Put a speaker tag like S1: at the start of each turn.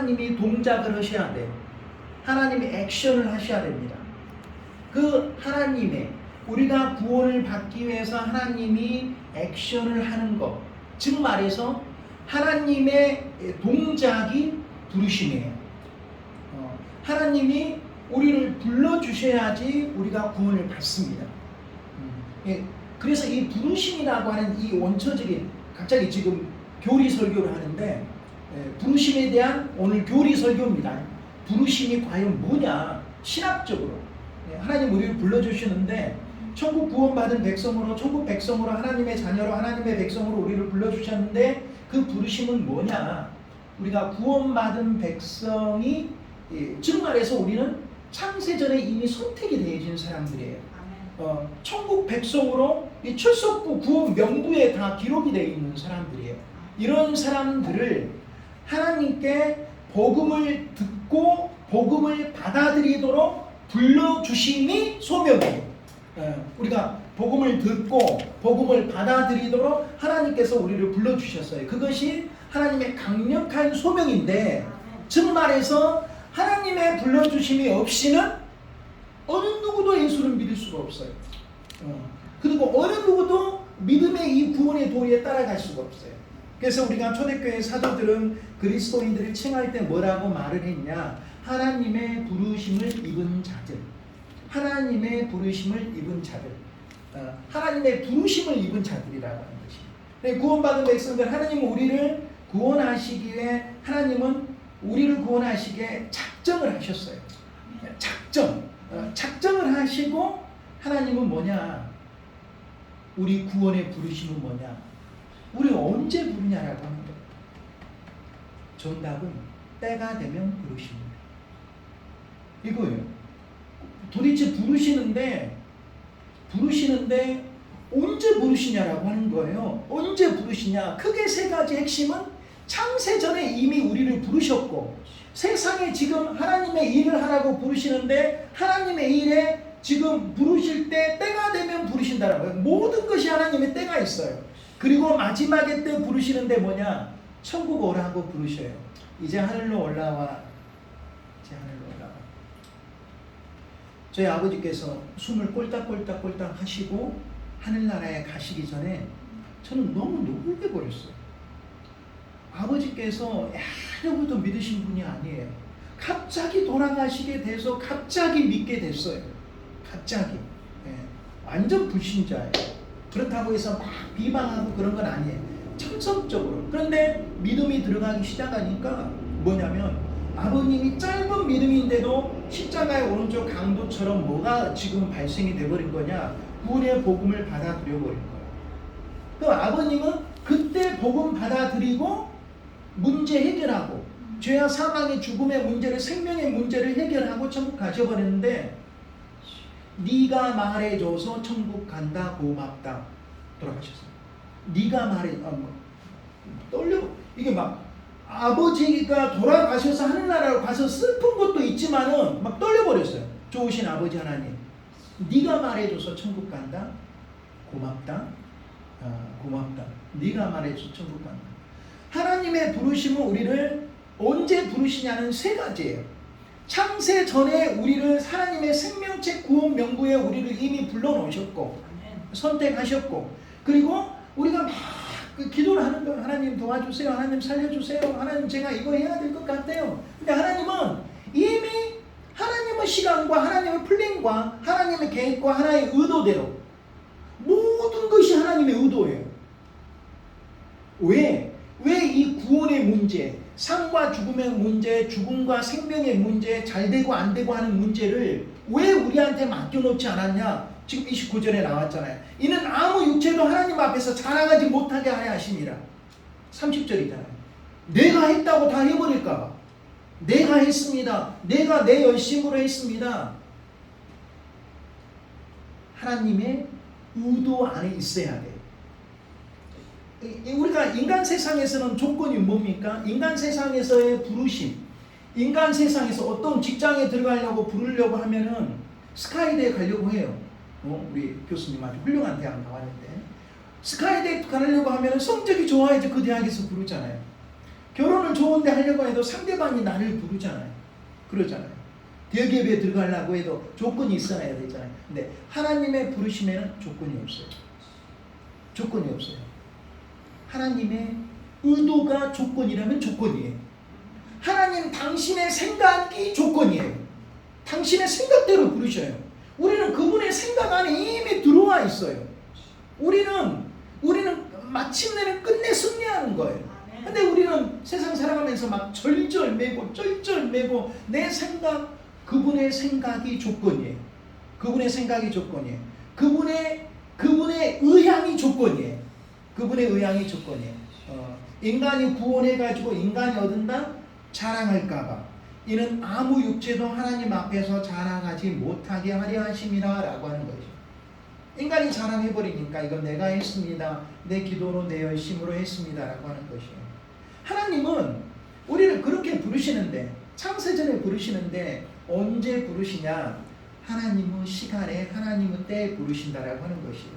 S1: 하나님이 동작을 하셔야 돼요. 하나님이 액션을 하셔야 됩니다. 그 하나님의 우리가 구원을 받기 위해서 하나님이 액션을 하는 것, 즉 말해서 하나님의 동작이 부르심이에요. 하나님이 우리를 불러주셔야지 우리가 구원을 받습니다. 그래서 이 부르심이라고 하는 이 원초적인, 갑자기 지금 교리 설교를 하는데 부르심에 대한 오늘 교리 설교입니다. 부르심이 과연 뭐냐? 신학적으로 하나님 우리를 불러주시는데 천국 구원받은 백성으로, 천국 백성으로, 하나님의 자녀로, 하나님의 백성으로 우리를 불러주셨는데 그 부르심은 뭐냐? 우리가 구원받은 백성이, 즉 말해서 우리는 창세전에 이미 선택이 되어진 사람들이에요. 천국 백성으로 이 출석부 구원 명부에 다 기록이 되어 있는 사람들이에요. 이런 사람들을 하나님께 복음을 듣고 복음을 받아들이도록 불러주심이 소명이에요. 우리가 복음을 듣고 복음을 받아들이도록 하나님께서 우리를 불러주셨어요. 그것이 하나님의 강력한 소명인데, 즉 말해서 하나님의 불러주심이 없이는 어느 누구도 예수를 믿을 수가 없어요. 그리고 어느 누구도 믿음의 이 구원의 도리에 따라갈 수가 없어요. 그래서 우리가 초대교회 사도들은 그리스도인들을 칭할 때 뭐라고 말을 했냐? 하나님의 부르심을 입은 자들, 하나님의 부르심을 입은 자들, 하나님의 부르심을 입은 자들이라고 하는 것입니다. 구원받은 백성들, 하나님은 우리를 구원하시기 위해, 하나님은 우리를 구원하시기에 작정을 하셨어요. 작정을 하시고, 하나님은 뭐냐? 우리 구원의 부르심은 뭐냐? 우리 언제 부르냐라고 하는 것. 정답은 때가 되면 부르십니다. 이거예요. 도대체 부르시는데 언제 부르시냐라고 하는 거예요. 언제 부르시냐? 크게 세 가지 핵심은 창세전에 이미 우리를 부르셨고, 세상에 지금 하나님의 일을 하라고 부르시는데 하나님의 일에 지금 부르실 때 때가 되면 부르신다는 거예요. 모든 것이 하나님의 때가 있어요. 그리고 마지막에 때 부르시는데 뭐냐? 천국 오라고 부르셔요. 이제 하늘로 올라와. 이제 하늘로 올라와. 저희 아버지께서 숨을 꼴딱꼴딱 하시고 하늘나라에 가시기 전에 저는 너무 놀게 버렸어요. 아버지께서 예전부터 믿으신 분이 아니에요. 갑자기 돌아가시게 돼서 갑자기 믿게 됐어요. 갑자기. 완전 불신자예요. 그렇다고 해서 막 비방하고 그런 건 아니에요. 천성적으로. 그런데 믿음이 들어가기 시작하니까 뭐냐면, 아버님이 짧은 믿음인데도 십자가의 오른쪽 강도처럼 뭐가 지금 발생이 돼버린 거냐? 구원의 복음을 받아들여 버린 거예요. 그 아버님은 그때 복음 받아들이고 문제 해결하고 죄와 사망의 죽음의 문제를, 생명의 문제를 해결하고 천국 가셔버렸는데, 네가 말해줘서 천국 간다, 고맙다, 돌아가셨어요. 네가 말해, 떨려. 이게 막 아버지가 돌아가셔서 하늘나라로 가서 슬픈 것도 있지만은 막 떨려버렸어요. 좋으신 아버지 하나님, 네가 말해줘서 천국 간다, 고맙다, 고맙다. 네가 말해줘서 천국 간다. 하나님의 부르심은 우리를 언제 부르시냐는 세 가지예요. 창세 전에 우리를 하나님의 생명책 구원 명부에 우리를 이미 불러놓으셨고 선택하셨고, 그리고 우리가 막 기도를 하는 거예요. 하나님 도와주세요, 하나님 살려주세요, 하나님 제가 이거 해야 될 것 같아요. 근데 하나님은 이미 하나님의 시간과 하나님의 플랜과 하나님의 계획과 하나의 의도대로 모든 것이 하나님의 의도예요. 왜 이 구원의 문제, 삶과 죽음의 문제, 죽음과 생명의 문제, 잘 되고 안 되고 하는 문제를 왜 우리한테 맡겨놓지 않았냐? 지금 29절에 나왔잖아요. 이는 아무 육체도 하나님 앞에서 자랑하지 못하게 하려 하심이라. 30절이잖아요. 내가 했다고 다 해버릴까 봐. 내가 했습니다. 내가 내 열심으로 했습니다. 하나님의 의도 안에 있어야 돼요. 우리가 인간 세상에서는 조건이 뭡니까? 인간 세상에서의 부르심, 인간 세상에서 어떤 직장에 들어가려고 부르려고 하면은 스카이대에 가려고 해요. 우리 교수님 아주 훌륭한 대학 나왔는데 스카이대에 가려고 하면은 성적이 좋아야지 그 대학에서 부르잖아요. 결혼은 좋은데 하려고 해도 상대방이 나를 부르잖아요. 그러잖아요. 대기업에 들어가려고 해도 조건이 있어야 되잖아요. 근데 하나님의 부르심에는 조건이 없어요. 조건이 없어요. 하나님의 의도가 조건이라면 조건이에요. 하나님 당신의 생각이 조건이에요. 당신의 생각대로 부르셔요. 우리는 그분의 생각 안에 이미 들어와 있어요. 우리는 마침내는 끝내 승리하는 거예요. 근데 우리는 세상 살아가면서 막 절절매고 내 생각, 그분의 생각이 조건이에요. 그분의 생각이 조건이에요. 그분의 의향이 조건이에요. 그분의 의향이 조건이에요. 인간이 구원해가지고 인간이 얻은다? 자랑할까봐. 이는 아무 육체도 하나님 앞에서 자랑하지 못하게 하려 하심이라 라고 하는 거죠. 인간이 자랑해버리니까 이건 내가 했습니다. 내 기도로 내 열심으로 했습니다. 라고 하는 것이에요. 하나님은 우리를 그렇게 부르시는데, 창세전에 부르시는데 언제 부르시냐? 하나님의 시간에 하나님의 때에 부르신다라고 하는 것이에요.